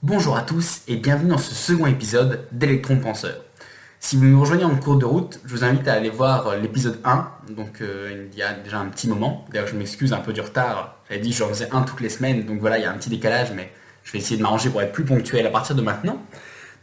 Bonjour à tous et bienvenue dans ce second épisode d'Electron Penseur. Si vous nous rejoignez en cours de route, je vous invite à aller voir l'épisode 1, donc il y a déjà un petit moment. D'ailleurs je m'excuse un peu du retard, j'avais dit que j'en faisais un toutes les semaines, donc voilà, il y a un petit décalage, mais je vais essayer de m'arranger pour être plus ponctuel à partir de maintenant.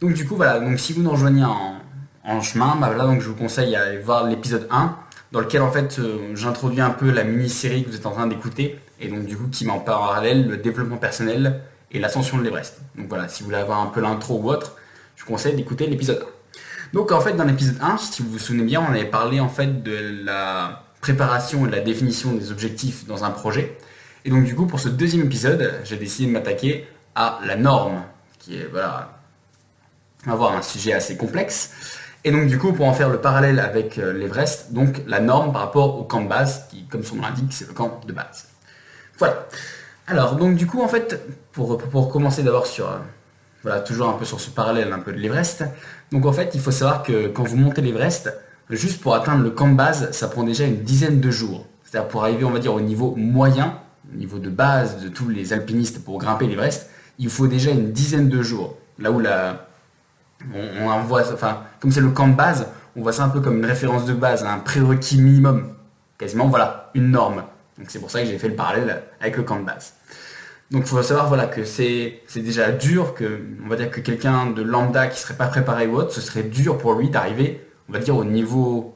Donc du coup voilà, donc si vous nous rejoignez en chemin, donc je vous conseille à aller voir l'épisode 1, dans lequel en fait j'introduis un peu la mini-série que vous êtes en train d'écouter, et donc du coup qui met en parallèle le développement personnel et l'ascension de l'Everest. Donc voilà, si vous voulez avoir un peu l'intro ou autre, je vous conseille d'écouter l'épisode 1. Donc en fait dans l'épisode 1, si vous vous souvenez bien, on avait parlé en fait de la préparation et de la définition des objectifs dans un projet. Et donc du coup pour ce deuxième épisode, j'ai décidé de m'attaquer à la norme, qui est voilà, avoir un sujet assez complexe. Et donc du coup pour en faire le parallèle avec l'Everest, donc la norme par rapport au camp de base, qui comme son nom l'indique, c'est le camp de base. Voilà. Alors donc du coup en fait, pour commencer d'abord sur voilà, toujours un peu sur ce parallèle un peu de l'Everest. Donc en fait, il faut savoir que quand vous montez l'Everest, juste pour atteindre le camp de base, ça prend déjà une dizaine de jours. C'est-à-dire pour arriver, on va dire, au niveau moyen, au niveau de base de tous les alpinistes pour grimper l'Everest, il faut déjà une dizaine de jours. Là où on voit, enfin, comme c'est le camp de base, on voit ça un peu comme une référence de base, un prérequis minimum. Quasiment, voilà, une norme. Donc c'est pour ça que j'ai fait le parallèle avec le camp de base. Donc il faut savoir voilà, que c'est déjà dur, on va dire que quelqu'un de lambda qui serait pas préparé ou autre, ce serait dur pour lui d'arriver, on va dire, au niveau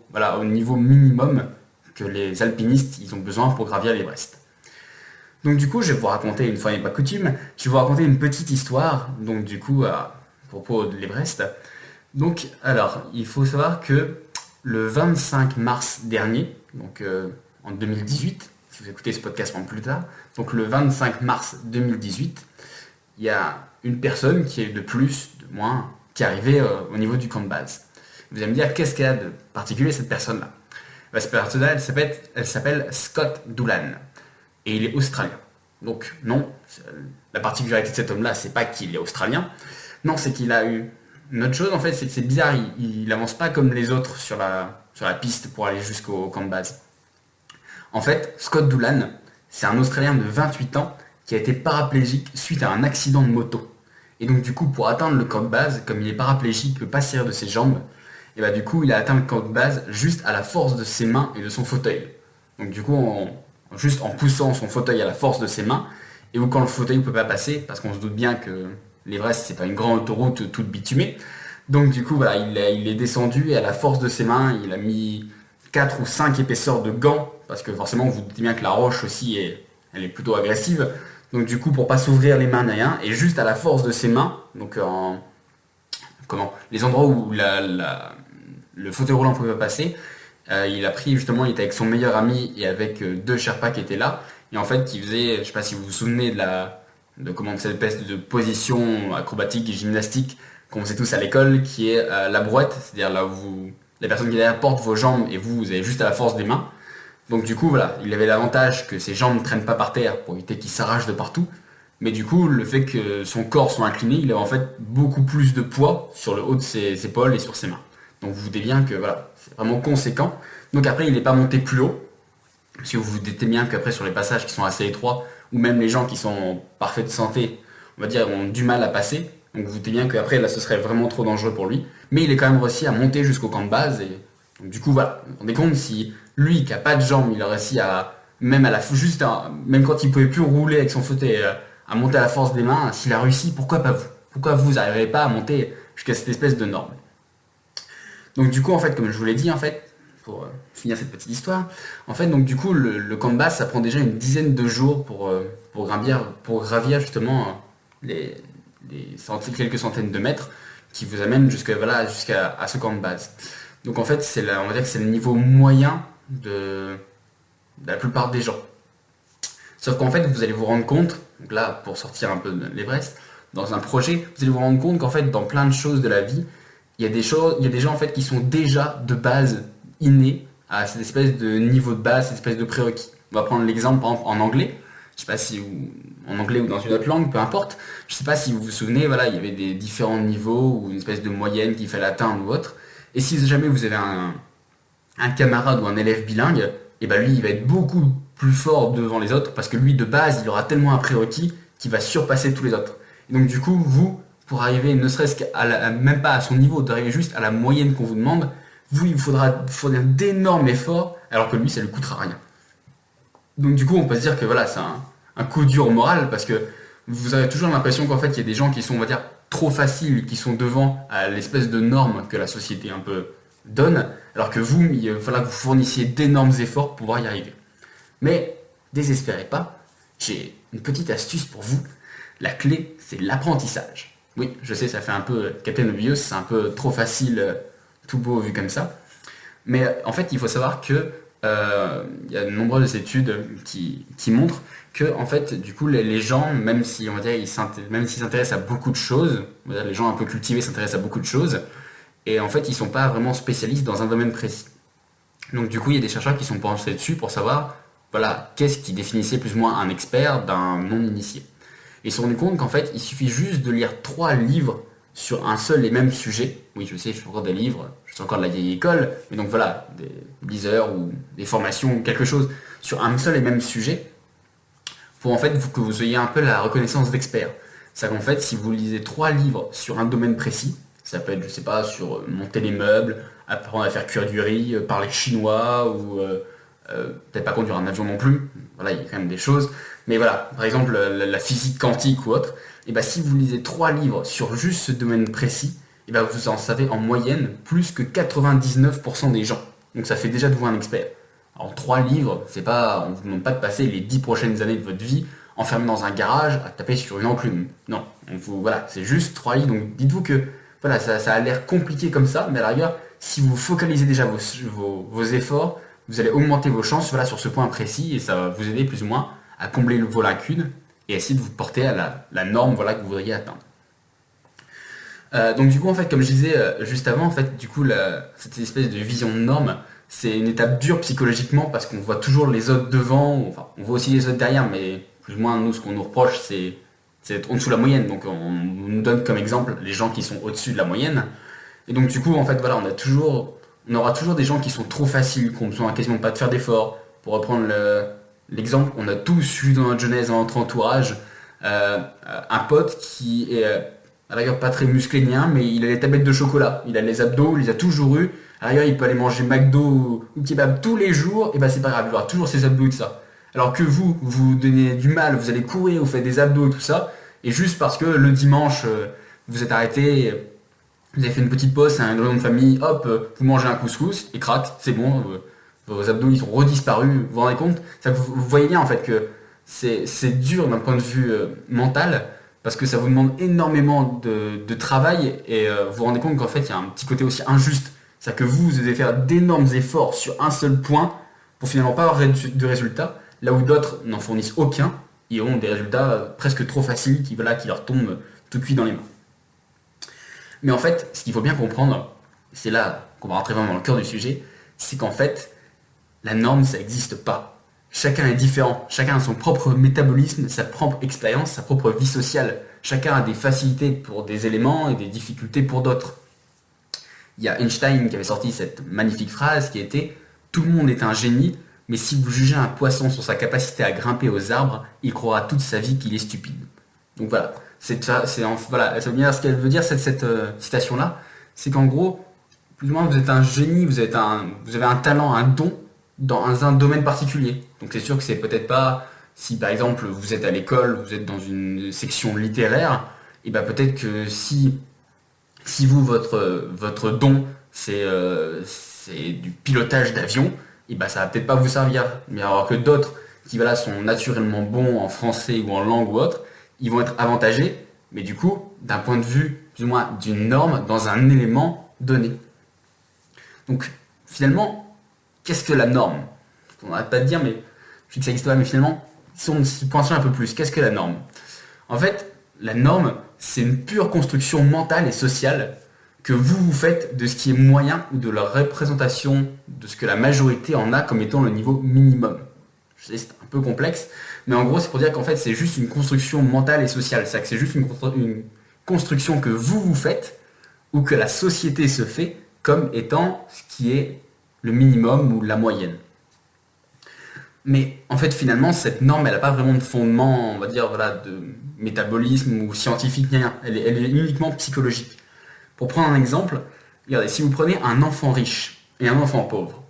minimum que les alpinistes ils ont besoin pour gravir l'Everest. Donc du coup, je vais vous raconter, une fois n'est pas coutume, je vais vous raconter une petite histoire, donc du coup, à propos de l'Everest. Donc, alors, il faut savoir que le 25 mars dernier, donc en 2018, si vous écoutez ce podcast en plus tard, donc le 25 mars 2018, il y a une personne qui est de plus, de moins, qui est arrivée au niveau du camp de base. Vous allez me dire, qu'est-ce qu'elle a de particulier cette personne-là? Cette personne-là, elle s'appelle Scott Doolan. Et il est australien. Donc non, la particularité de cet homme-là, c'est pas qu'il est australien. Non, c'est qu'il a eu une autre chose, en fait, c'est que c'est bizarre, il avance pas comme les autres sur la piste pour aller jusqu'au camp de base. En fait, Scott Doolan, c'est un Australien de 28 ans qui a été paraplégique suite à un accident de moto. Et donc du coup, pour atteindre le camp de base, comme il est paraplégique, il ne peut pas servir de ses jambes, et bah du coup, il a atteint le camp de base juste à la force de ses mains et de son fauteuil. Donc du coup, juste en poussant son fauteuil à la force de ses mains, et où quand le fauteuil ne peut pas passer, parce qu'on se doute bien que l'Everest, c'est pas une grande autoroute toute bitumée, donc du coup, voilà, il est descendu et à la force de ses mains, il a mis 4 ou 5 épaisseurs de gants, parce que forcément vous vous doutez bien que la roche aussi elle est plutôt agressive, donc du coup pour pas s'ouvrir les mains ni rien, et juste à la force de ses mains, donc les endroits où le fauteuil roulant pouvait pas passer, il a pris justement, il était avec son meilleur ami et avec deux Sherpas qui étaient là, et en fait il faisait, je sais pas si vous vous souvenez de cette espèce de position acrobatique et gymnastique qu'on faisait tous à l'école, qui est la brouette, c'est-à-dire là où la personne qui est derrière porte vos jambes et vous avez juste à la force des mains. Donc du coup, voilà, il avait l'avantage que ses jambes ne traînent pas par terre pour éviter qu'il s'arrache de partout. Mais du coup, le fait que son corps soit incliné, il a en fait beaucoup plus de poids sur le haut de ses épaules et sur ses mains. Donc vous vous doutez bien que voilà, c'est vraiment conséquent. Donc après, il n'est pas monté plus haut. Parce que vous vous doutez bien qu'après, sur les passages qui sont assez étroits, ou même les gens qui sont en parfaite santé, on va dire, ont du mal à passer. Donc vous vous doutez bien qu'après, là, ce serait vraiment trop dangereux pour lui. Mais il est quand même réussi à monter jusqu'au camp de base. Et donc du coup, voilà, vous vous rendez compte, si lui, qui a pas de jambes, il a réussi à, même même quand il pouvait plus rouler avec son fauteuil, à monter à la force des mains, s'il a réussi, pourquoi pas vous? Pourquoi vous n'arriverez pas à monter jusqu'à cette espèce de norme? Donc du coup, en fait, comme je vous l'ai dit, en fait, pour finir cette petite histoire, en fait, donc du coup, le camp de base, ça prend déjà une dizaine de jours pour gravir justement quelques centaines de mètres qui vous amènent jusqu'à ce camp de base. Donc en fait, on va dire que c'est le niveau moyen de la plupart des gens. Sauf qu'en fait, vous allez vous rendre compte, donc là, pour sortir un peu de l'Everest, dans un projet, vous allez vous rendre compte qu'en fait, dans plein de choses de la vie, il y a des gens en fait qui sont déjà de base innés à cette espèce de niveau de base, cette espèce de prérequis. On va prendre l'exemple par exemple en anglais. Je sais pas si en anglais ou dans une autre langue, peu importe. Je sais pas si vous vous souvenez, voilà, il y avait des différents niveaux ou une espèce de moyenne qu'il fallait atteindre ou autre. Et si jamais vous avez un camarade ou un élève bilingue, et ben lui il va être beaucoup plus fort devant les autres parce que lui de base il aura tellement un prérequis qu'il va surpasser tous les autres. Et donc du coup, vous, pour arriver ne serait-ce même pas à son niveau, d'arriver juste à la moyenne qu'on vous demande, vous, il faudra fournir d'énormes efforts, alors que lui, ça lui coûtera rien. Donc du coup, on peut se dire que voilà, c'est un coup dur moral, parce que vous avez toujours l'impression qu'en fait, il y a des gens qui sont, on va dire, trop faciles, qui sont devant à l'espèce de normes que la société un peu donne, alors que vous, il va falloir que vous fournissiez d'énormes efforts pour pouvoir y arriver. Mais désespérez pas, j'ai une petite astuce pour vous. La clé, c'est l'apprentissage. Oui, je sais, ça fait un peu Captain Obvious, c'est un peu trop facile, tout beau vu comme ça. Mais en fait, il faut savoir que il y a de nombreuses études qui montrent que en fait, du coup, les gens, même si on va dire, même s'ils s'intéressent à beaucoup de choses, on va dire, les gens un peu cultivés s'intéressent à beaucoup de choses, et en fait, ils sont pas vraiment spécialistes dans un domaine précis. Donc du coup, il y a des chercheurs qui sont penchés dessus pour savoir, voilà, qu'est-ce qui définissait plus ou moins un expert d'un non-initié. Et ils se sont rendus compte qu'en fait, il suffit juste de lire 3 livres sur un seul et même sujet. Oui, je sais, je fais encore des livres, je suis encore de la vieille école, mais donc voilà, des 10 heures ou des formations ou quelque chose sur un seul et même sujet, pour en fait que vous ayez un peu la reconnaissance d'expert. C'est qu'en fait, si vous lisez 3 livres sur un domaine précis, ça peut être, je sais pas, sur monter les meubles, apprendre à faire cuire du riz, parler chinois, ou peut-être pas conduire un avion non plus, voilà, il y a quand même des choses, mais voilà, par exemple la physique quantique ou autre, et ben si vous lisez 3 livres sur juste ce domaine précis, et ben vous en savez en moyenne plus que 99% des gens. Donc ça fait déjà de vous un expert. Alors 3 livres, c'est pas, on vous demande pas de passer les 10 prochaines années de votre vie enfermé dans un garage à taper sur une enclume. Non, voilà, c'est juste 3 livres. Donc dites-vous que voilà, ça a l'air compliqué comme ça, mais à la rigueur, si vous focalisez déjà vos efforts, vous allez augmenter vos chances voilà, sur ce point précis et ça va vous aider plus ou moins à combler vos lacunes et essayer de vous porter à la norme voilà, que vous voudriez atteindre. Donc du coup en fait comme je disais juste avant en fait du coup cette espèce de vision de norme c'est une étape dure psychologiquement parce qu'on voit toujours les autres devant, enfin on voit aussi les autres derrière mais plus ou moins nous ce qu'on nous reproche c'est d'être en dessous de la moyenne donc on nous donne comme exemple les gens qui sont au-dessus de la moyenne et donc du coup en fait voilà on aura toujours des gens qui sont trop faciles, qui ont besoin quasiment pas de faire d'efforts. Pour reprendre l'exemple, on a tous eu dans notre jeunesse, dans notre entourage, un pote qui est à l'ailleurs pas très musclé ni rien, mais il a les tablettes de chocolat, il a les abdos, il les a toujours eu. À l'ailleurs, il peut aller manger McDo ou kebab tous les jours, et ben c'est pas grave, il aura toujours ses abdos et tout ça. Alors que vous donnez du mal, vous allez courir, vous faites des abdos et tout ça, et juste parce que le dimanche, vous êtes arrêté, vous avez fait une petite pause, c'est un réunion de famille, hop, vous mangez un couscous, et crac, c'est bon, vos abdos ils sont redisparus, vous vous rendez compte ça, vous voyez bien en fait que c'est dur d'un point de vue mental, parce que ça vous demande énormément de travail, et vous vous rendez compte qu'en fait il y a un petit côté aussi injuste, c'est-à-dire que vous devez faire d'énormes efforts sur un seul point, pour finalement pas avoir de résultats, là où d'autres n'en fournissent aucun, et ont des résultats presque trop faciles qui leur tombent tout cuit dans les mains. Mais en fait, ce qu'il faut bien comprendre, c'est là qu'on va rentrer vraiment dans le cœur du sujet, c'est qu'en fait, la norme, ça n'existe pas. Chacun est différent, chacun a son propre métabolisme, sa propre expérience, sa propre vie sociale. Chacun a des facilités pour des éléments et des difficultés pour d'autres. Il y a Einstein qui avait sorti cette magnifique phrase qui était « Tout le monde est un génie, mais si vous jugez un poisson sur sa capacité à grimper aux arbres, il croira toute sa vie qu'il est stupide. » Donc voilà. Voilà, ça veut dire ce qu'elle veut dire cette citation-là, c'est qu'en gros, plus ou moins vous êtes un génie, vous avez un talent, un don dans un domaine particulier. Donc c'est sûr que c'est peut-être pas, si par exemple vous êtes à l'école, vous êtes dans une section littéraire, et ben peut-être que si vous votre don c'est du pilotage d'avion, et ben ça va peut-être pas vous servir. Mais alors que d'autres qui voilà sont naturellement bons en français ou en langue ou autre, ils vont être avantagés, mais du coup, d'un point de vue, plus ou moins, d'une norme dans un élément donné. Donc, finalement, qu'est-ce que la norme? On n'arrête pas de dire, mais je sais que ça existe pas, mais finalement, si on se penche un peu plus, qu'est-ce que la norme? En fait, la norme, c'est une pure construction mentale et sociale que vous faites de ce qui est moyen ou de la représentation de ce que la majorité en a comme étant le niveau minimum. Je sais, c'est un peu complexe, mais en gros, c'est pour dire qu'en fait, c'est juste une construction mentale et sociale. C'est-à-dire que c'est juste une construction que vous faites, ou que la société se fait, comme étant ce qui est le minimum ou la moyenne. Mais en fait, finalement, cette norme, elle n'a pas vraiment de fondement, on va dire, voilà, de métabolisme ou scientifique, ni rien. Elle est uniquement psychologique. Pour prendre un exemple, regardez, si vous prenez un enfant riche et un enfant pauvre,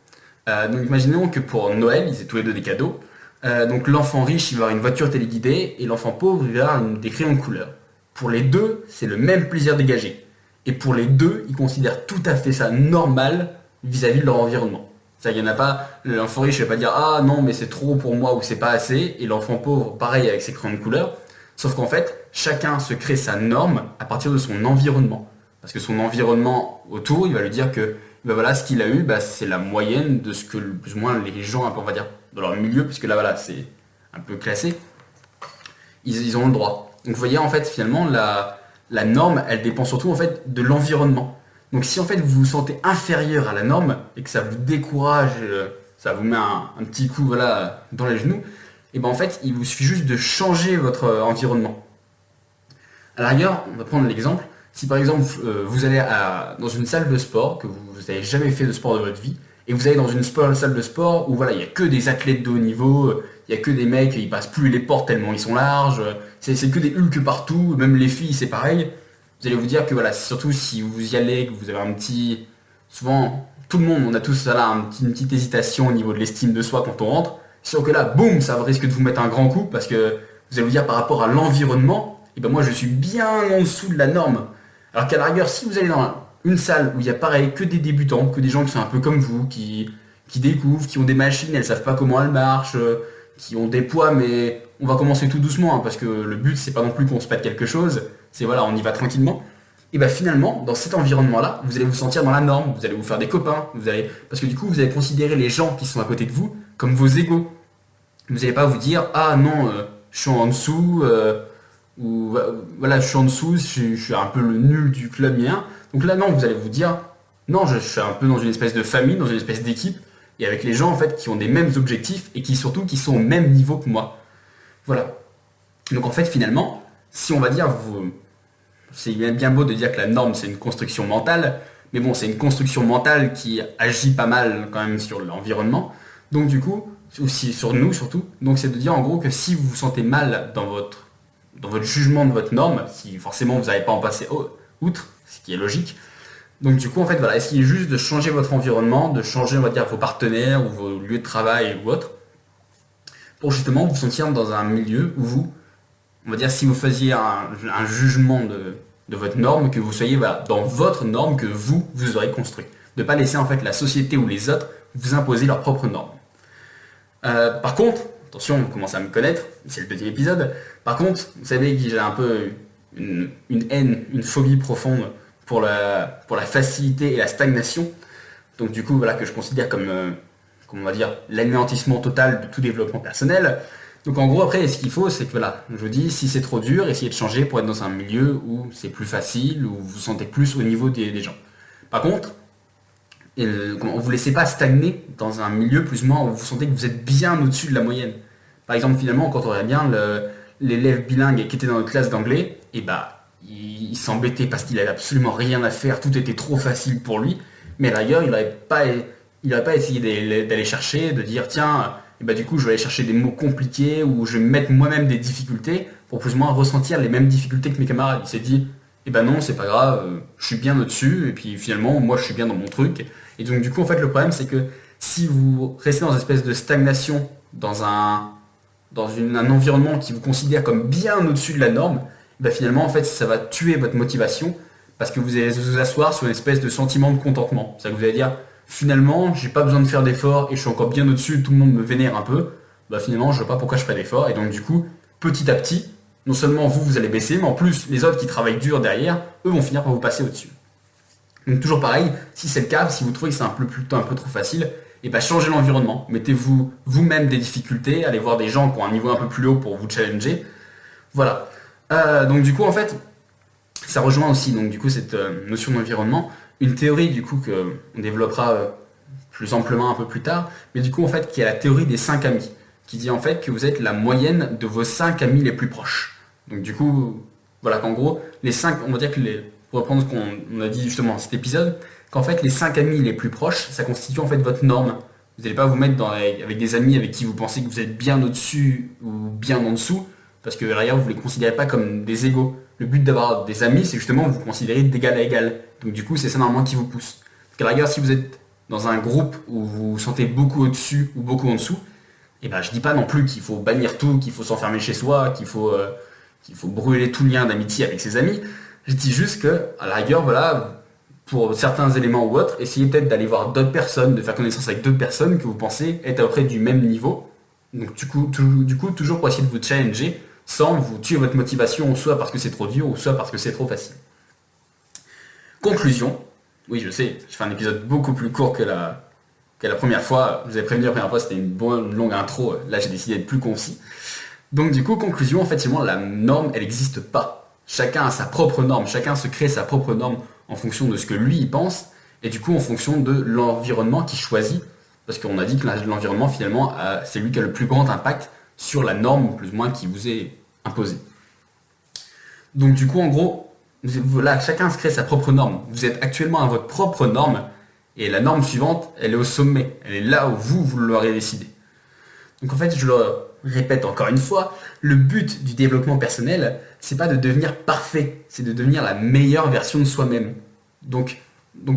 donc imaginons que pour Noël, ils aient tous les deux des cadeaux. Donc l'enfant riche, il va avoir une voiture téléguidée et l'enfant pauvre, il va avoir des crayons de couleur. Pour les deux, c'est le même plaisir dégagé. Et pour les deux, ils considèrent tout à fait ça normal vis-à-vis de leur environnement. Ça, il n'y en a pas, l'enfant riche ne va pas dire ah non mais c'est trop pour moi ou c'est pas assez, et l'enfant pauvre, pareil avec ses crayons de couleur. Sauf qu'en fait, chacun se crée sa norme à partir de son environnement. Parce que son environnement autour, il va lui dire que ben voilà, ce qu'il a eu, ben, c'est la moyenne de ce que plus ou moins les gens, un peu, on va dire, dans leur milieu, puisque là voilà, c'est un peu classé, ils ont le droit. Donc vous voyez en fait finalement la norme, elle dépend surtout en fait de l'environnement. Donc si en fait vous vous sentez inférieur à la norme et que ça vous décourage, ça vous met un petit coup voilà, dans les genoux, et ben en fait il vous suffit juste de changer votre environnement. À la rigueur, on va prendre l'exemple. Si par exemple vous allez dans une salle de sport, que vous n'avez jamais fait de sport de votre vie, et vous allez dans une salle de sport où voilà, il n'y a que des athlètes de haut niveau, il n'y a que des mecs, ils passent plus les portes tellement ils sont larges, c'est que des hulks partout, même les filles c'est pareil. Vous allez vous dire que voilà, surtout si vous y allez, que vous avez un petit... Souvent, tout le monde, on a tous là, une petite hésitation au niveau de l'estime de soi quand on rentre. Sauf que là, boum, ça risque de vous mettre un grand coup parce que vous allez vous dire par rapport à l'environnement, et ben moi je suis bien en dessous de la norme. Alors qu'à la rigueur, si vous allez dans une salle où il y a pareil que des débutants, que des gens qui sont un peu comme vous, qui découvrent, qui ont des machines, elles savent pas comment elles marchent, qui ont des poids, mais on va commencer tout doucement, hein, parce que le but c'est pas non plus qu'on se pète quelque chose, c'est voilà, on y va tranquillement. Et bien finalement, dans cet environnement-là, vous allez vous sentir dans la norme, vous allez vous faire des copains, parce que du coup vous allez considérer les gens qui sont à côté de vous comme vos égaux. Vous n'allez pas vous dire ah non, je suis en dessous, ou voilà, je suis en dessous, je suis un peu le nul du club mien. Donc là non, vous allez vous dire non, je suis un peu dans une espèce de famille, dans une espèce d'équipe, et avec les gens en fait qui ont des mêmes objectifs et qui surtout qui sont au même niveau que moi. Voilà. Donc en fait finalement, si on va dire c'est bien beau de dire que la norme c'est une construction mentale, mais bon c'est une construction mentale qui agit pas mal quand même sur l'environnement. Donc du coup, aussi sur nous surtout, donc c'est de dire en gros que si vous vous sentez mal dans votre jugement de votre norme, si forcément vous n'avez pas en passer outre, ce qui est logique, donc du coup en fait voilà, essayez juste de changer votre environnement, de changer on va dire vos partenaires ou vos lieux de travail ou autre, pour justement vous sentir dans un milieu où vous, on va dire si vous faisiez un jugement de votre norme, que vous soyez voilà, dans votre norme que vous aurez construit. De ne pas laisser en fait la société ou les autres vous imposer leurs propres normes. Par contre, attention, vous commencez à me connaître, c'est le deuxième épisode. Par contre, vous savez que j'ai un peu une haine, une phobie profonde pour la facilité et la stagnation. Donc du coup, voilà, que je considère comme on va dire, l'anéantissement total de tout développement personnel. Donc en gros, après, ce qu'il faut, c'est que voilà, je vous dis, si c'est trop dur, essayez de changer pour être dans un milieu où c'est plus facile, où vous vous sentez plus au niveau des gens. Par contre, on ne vous laissez pas stagner dans un milieu plus ou moins où vous sentez que vous êtes bien au-dessus de la moyenne. Par exemple, finalement, quand on regarde bien l'élève bilingue qui était dans notre classe d'anglais, et bah, il s'embêtait parce qu'il avait absolument rien à faire, tout était trop facile pour lui, mais d'ailleurs, il n'aurait pas essayé d'aller chercher, de dire tiens, et bah du coup je vais aller chercher des mots compliqués ou je vais me mettre moi-même des difficultés pour plus ou moins ressentir les mêmes difficultés que mes camarades. Il s'est dit et bah non, c'est pas grave, je suis bien au-dessus et puis finalement moi je suis bien dans mon truc. Et donc du coup en fait le problème c'est que si vous restez dans une espèce de stagnation dans un environnement qui vous considère comme bien au-dessus de la norme, bah finalement en fait ça va tuer votre motivation parce que vous allez vous asseoir sur une espèce de sentiment de contentement. C'est-à-dire que vous allez dire finalement, j'ai pas besoin de faire d'efforts et je suis encore bien au-dessus, tout le monde me vénère un peu, bah finalement, je vois pas pourquoi je fais d'efforts. Et donc du coup, petit à petit, non seulement vous allez baisser, mais en plus, les autres qui travaillent dur derrière, eux vont finir par vous passer au-dessus. Donc toujours pareil, si c'est le cas, si vous trouvez que c'est un peu trop facile, et bah changez l'environnement. Mettez-vous vous-même des difficultés, allez voir des gens qui ont un niveau un peu plus haut pour vous challenger. Voilà. Donc du coup, en fait, ça rejoint aussi donc du coup cette notion d'environnement. Une théorie du coup qu'on développera plus amplement un peu plus tard, mais du coup en fait qui est la théorie des 5 amis, qui dit en fait que vous êtes la moyenne de vos 5 amis les plus proches. Donc du coup, voilà qu'en gros, les 5, on va dire que pour reprendre ce qu'on a dit justement dans cet épisode, qu'en fait les 5 amis les plus proches, ça constitue en fait votre norme Vous n'allez pas vous mettre avec des amis avec qui vous pensez que vous êtes bien au-dessus ou bien en dessous, parce que derrière, vous ne les considérez pas comme des égaux. Le but d'avoir des amis, c'est justement vous considérer d'égal à égal. Donc du coup, c'est ça normalement qui vous pousse. Parce que à la rigueur, si vous êtes dans un groupe où vous vous sentez beaucoup au-dessus ou beaucoup en dessous, et ben je dis pas non plus qu'il faut bannir tout, qu'il faut s'enfermer chez soi, qu'il faut brûler tout lien d'amitié avec ses amis. Je dis juste que, à la rigueur, voilà, pour certains éléments ou autres, essayez peut-être d'aller voir d'autres personnes, de faire connaissance avec d'autres personnes que vous pensez être à peu près du même niveau. Donc du coup, toujours pour essayer de vous challenger sans vous tuer votre motivation, soit parce que c'est trop dur, ou soit parce que c'est trop facile. Conclusion. Oui, je sais, je fais un épisode beaucoup plus court que la première fois. Je vous avais prévenu la première fois, c'était une bonne longue intro. Là, j'ai décidé d'être plus concis. Donc du coup, conclusion, effectivement, la norme, elle n'existe pas. Chacun a sa propre norme, chacun se crée sa propre norme en fonction de ce que lui il pense, et du coup en fonction de l'environnement qu'il choisit, parce qu'on a dit que l'environnement finalement, c'est lui qui a le plus grand impact sur la norme, plus ou moins, qui vous est imposée. Donc du coup, en gros, là, chacun se crée sa propre norme. Vous êtes actuellement à votre propre norme, et la norme suivante, elle est au sommet, elle est là où vous l'aurez décidé. Donc en fait, je le répète encore une fois, le but du développement personnel, c'est pas de devenir parfait, c'est de devenir la meilleure version de soi-même. Donc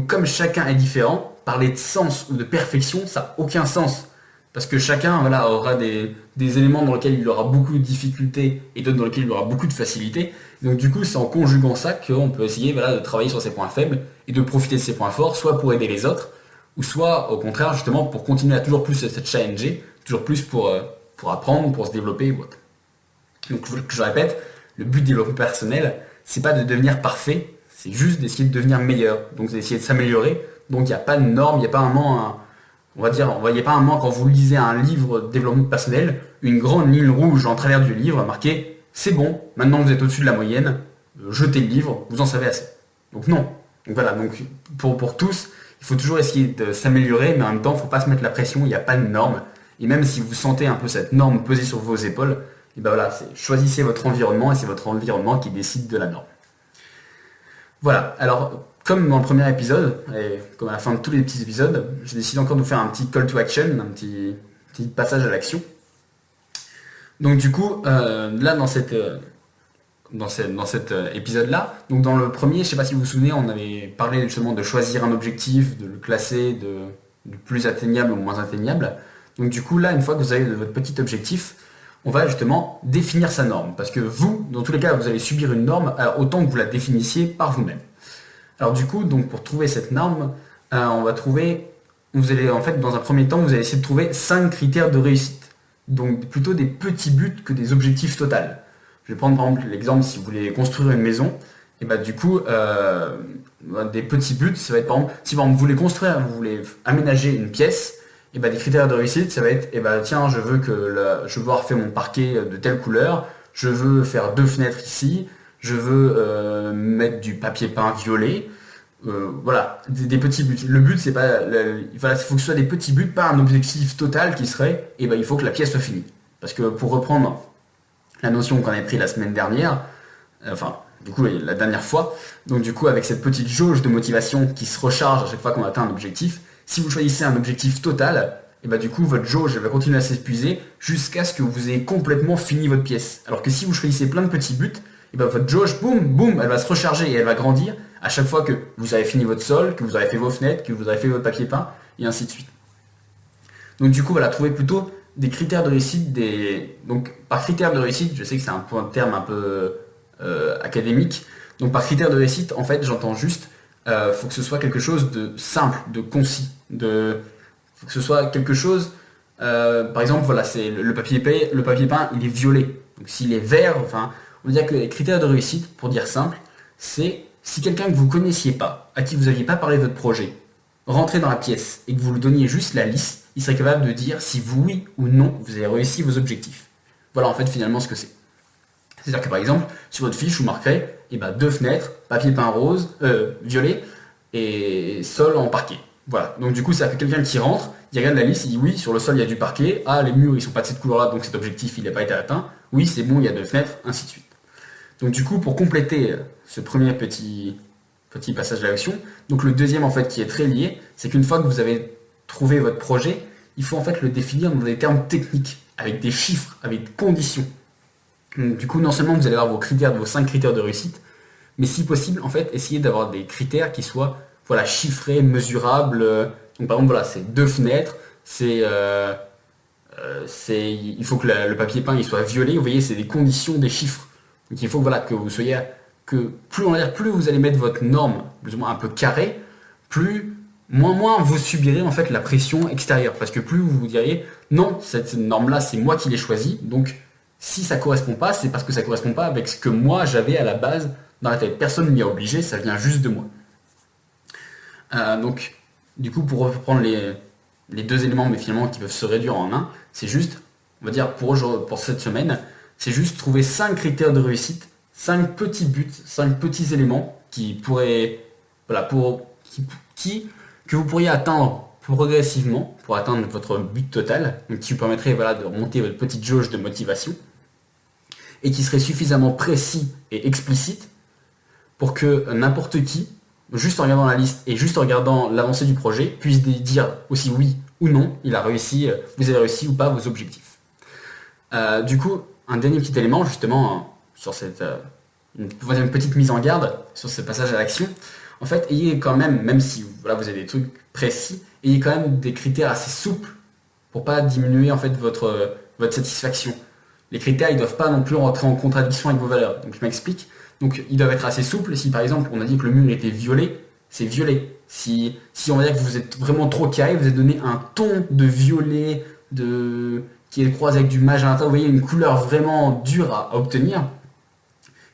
comme chacun est différent, parler de sens ou de perfection, ça n'a aucun sens. Parce que chacun aura des éléments dans lesquels il aura beaucoup de difficultés et d'autres dans lesquels il aura beaucoup de facilité. Donc du coup, c'est en conjuguant ça qu'on peut essayer de travailler sur ses points faibles et de profiter de ses points forts, soit pour aider les autres, ou soit au contraire justement pour continuer à toujours plus se challenger, toujours plus pour apprendre, pour se développer ou autre. Donc je répète, le but du développement personnel, c'est pas de devenir parfait, c'est juste d'essayer de devenir meilleur. Donc d'essayer de s'améliorer. Donc il n'y a pas de norme, il n'y a pas un moment, il n'y a pas un moment quand vous lisez un livre de développement personnel, une grande ligne rouge en travers du livre marqué c'est bon, maintenant vous êtes au-dessus de la moyenne, jetez le livre, vous en savez assez. Donc non. Donc voilà, donc pour tous, il faut toujours essayer de s'améliorer, mais en même temps, il ne faut pas se mettre la pression, il n'y a pas de norme. Et même si vous sentez un peu cette norme peser sur vos épaules, et ben voilà, choisissez votre environnement et c'est votre environnement qui décide de la norme. Voilà, alors comme dans le premier épisode, et comme à la fin de tous les petits épisodes, j'ai décidé encore de vous faire un petit call to action, un petit passage à l'action. Donc du coup, là dans cet épisode-là, donc dans le premier, je ne sais pas si vous vous souvenez, on avait parlé justement de choisir un objectif, de le classer de plus atteignable ou moins atteignable. Donc du coup, là, une fois que vous avez votre petit objectif, on va justement définir sa norme. Parce que vous, dans tous les cas, vous allez subir une norme, alors autant que vous la définissiez par vous-même. Alors du coup, donc pour trouver cette norme, vous allez en fait, dans un premier temps, vous allez essayer de trouver 5 critères de réussite. Donc plutôt des petits buts que des objectifs totaux. Je vais prendre par exemple l'exemple, si vous voulez construire une maison, et bah du coup, des petits buts, ça va être par exemple, si par exemple vous voulez construire, vous voulez aménager une pièce, et bah des critères de réussite, ça va être, et bah tiens, je veux refaire mon parquet de telle couleur, je veux faire 2 fenêtres ici, je veux mettre du papier peint violet, voilà, des petits buts. Le but, c'est pas, il faut que ce soit des petits buts, pas un objectif total qui serait, et bah il faut que la pièce soit finie. Parce que pour reprendre la notion qu'on avait pris la semaine dernière, du coup la dernière fois, donc du coup avec cette petite jauge de motivation qui se recharge à chaque fois qu'on atteint un objectif, si vous choisissez un objectif total, et bah du coup votre jauge va continuer à s'épuiser jusqu'à ce que vous ayez complètement fini votre pièce. Alors que si vous choisissez plein de petits buts, et bah votre jauge, boum, elle va se recharger et elle va grandir à chaque fois que vous avez fini votre sol, que vous avez fait vos fenêtres, que vous avez fait votre papier peint, et ainsi de suite. Donc du coup, voilà, trouvez plutôt des critères de réussite, donc par critère de réussite, je sais que c'est un terme un peu académique, donc par critère de réussite, en fait, j'entends juste, faut que ce soit quelque chose de simple, de concis, faut que ce soit quelque chose, par exemple, voilà, c'est le papier peint, il est violet, donc s'il est vert, on va dire que les critères de réussite, pour dire simple, c'est si quelqu'un que vous ne connaissiez pas, à qui vous n'aviez pas parlé de votre projet, rentrait dans la pièce et que vous lui donniez juste la liste, il serait capable de dire si oui ou non vous avez réussi vos objectifs. Voilà en fait finalement ce que c'est. C'est-à-dire que par exemple, sur votre fiche, vous marquerez 2 fenêtres, papier peint rose, violet et sol en parquet. Voilà. Donc du coup, ça fait quelqu'un qui rentre, il regarde la liste, il dit oui, sur le sol il y a du parquet, les murs ils sont pas de cette couleur-là, donc cet objectif il n'a pas été atteint. Oui, c'est bon, il y a 2 fenêtres, ainsi de suite. Donc du coup, pour compléter ce premier petit passage de l'action, donc le deuxième en fait qui est très lié, c'est qu'une fois que vous avez trouvé votre projet, il faut en fait le définir dans des termes techniques, avec des chiffres, avec des conditions. Donc, du coup, non seulement vous allez avoir vos 5 critères de réussite, mais si possible, en fait, essayez d'avoir des critères qui soient chiffrés, mesurables. Donc par exemple, c'est 2 fenêtres, il faut que le papier peint il soit violet. Vous voyez, c'est des conditions, des chiffres. Donc il faut que vous soyez, que plus vous allez mettre votre norme plus ou moins un peu carrée, moins vous subirez en fait la pression extérieure. Parce que plus vous vous diriez, non, cette norme-là, c'est moi qui l'ai choisie, donc si ça correspond pas, c'est parce que ça correspond pas avec ce que moi j'avais à la base dans la tête. Personne ne m'y a obligé, ça vient juste de moi. Donc, du coup, pour reprendre les 2 éléments, mais finalement qui peuvent se réduire en un, c'est juste, on va dire pour cette semaine, c'est juste trouver 5 critères de réussite, 5 petits buts, 5 petits éléments qui pourraient, que vous pourriez atteindre progressivement pour atteindre votre but total, donc qui vous permettrait de remonter votre petite jauge de motivation et qui serait suffisamment précis et explicite pour que n'importe qui, juste en regardant la liste et juste en regardant l'avancée du projet, puisse dire aussi oui ou non, vous avez réussi ou pas vos objectifs. Du coup, un dernier petit élément justement sur une petite mise en garde sur ce passage à l'action. En fait, ayez quand même si vous avez des trucs précis, ayez quand même des critères assez souples pour pas diminuer en fait votre satisfaction. Les critères, ils doivent pas non plus rentrer en contradiction avec vos valeurs. Donc je m'explique. Donc ils doivent être assez souples. Si par exemple on a dit que le mur était violet, c'est violet. Si on va dire que vous êtes vraiment trop carré, vous êtes donné un ton de violet qui est croisé avec du magenta, vous voyez une couleur vraiment dure à obtenir.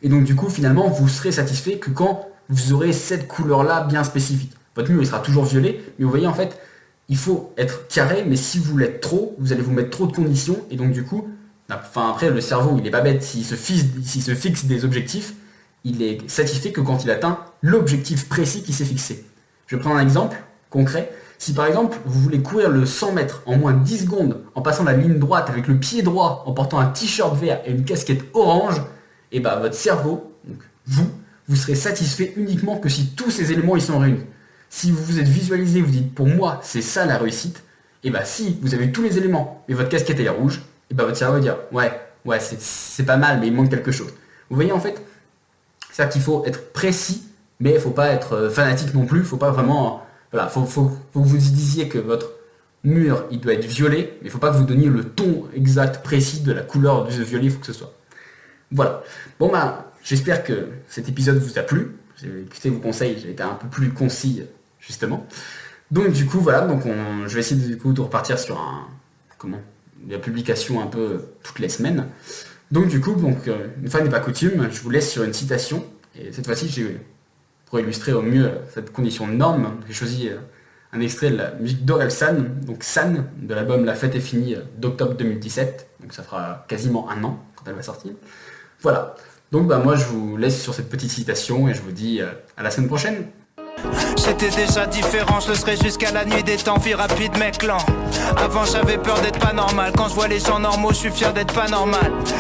Et donc du coup finalement vous serez satisfait que quand vous aurez cette couleur-là bien spécifique. Votre mur il sera toujours violet, mais vous voyez en fait, il faut être carré, mais si vous l'êtes trop, vous allez vous mettre trop de conditions, et donc du coup, après le cerveau il est pas bête, s'il se fixe des objectifs, il est satisfait que quand il atteint l'objectif précis qu'il s'est fixé. Je vais prendre un exemple concret. Si par exemple vous voulez courir le 100 mètres en moins de 10 secondes en passant la ligne droite avec le pied droit, en portant un t-shirt vert et une casquette orange, et votre cerveau, donc vous serez satisfait uniquement que si tous ces éléments ils sont réunis. Si vous vous êtes visualisé, vous dites pour moi c'est ça la réussite, et si vous avez tous les éléments mais votre casquette est rouge, et votre cerveau va dire ouais c'est pas mal mais il manque quelque chose. Vous voyez en fait, c'est-à-dire qu'il faut être précis, mais il ne faut pas être fanatique non plus, il faut pas vraiment. Faut que vous disiez que votre mur il doit être violet, mais il ne faut pas que vous donniez le ton exact, précis de la couleur du violet, il faut que ce soit. Voilà. Bon j'espère que cet épisode vous a plu. J'ai écouté vos conseils, j'ai été un peu plus concis justement. Donc du coup je vais essayer de repartir sur la publication un peu toutes les semaines. Donc du coup, une fois n'est pas coutume, je vous laisse sur une citation, et cette fois-ci pour illustrer au mieux cette condition de norme, j'ai choisi un extrait de la musique d'Orelsan, donc San, de l'album La Fête est finie d'octobre 2017, donc ça fera quasiment un an quand elle va sortir. Voilà, donc moi je vous laisse sur cette petite citation et je vous dis à la semaine prochaine. J'étais déjà différent, je le serai jusqu'à la nuit des temps, vie rapide mec lent. Avant j'avais peur d'être pas normal, quand je vois les gens normaux je suis fier d'être pas normal.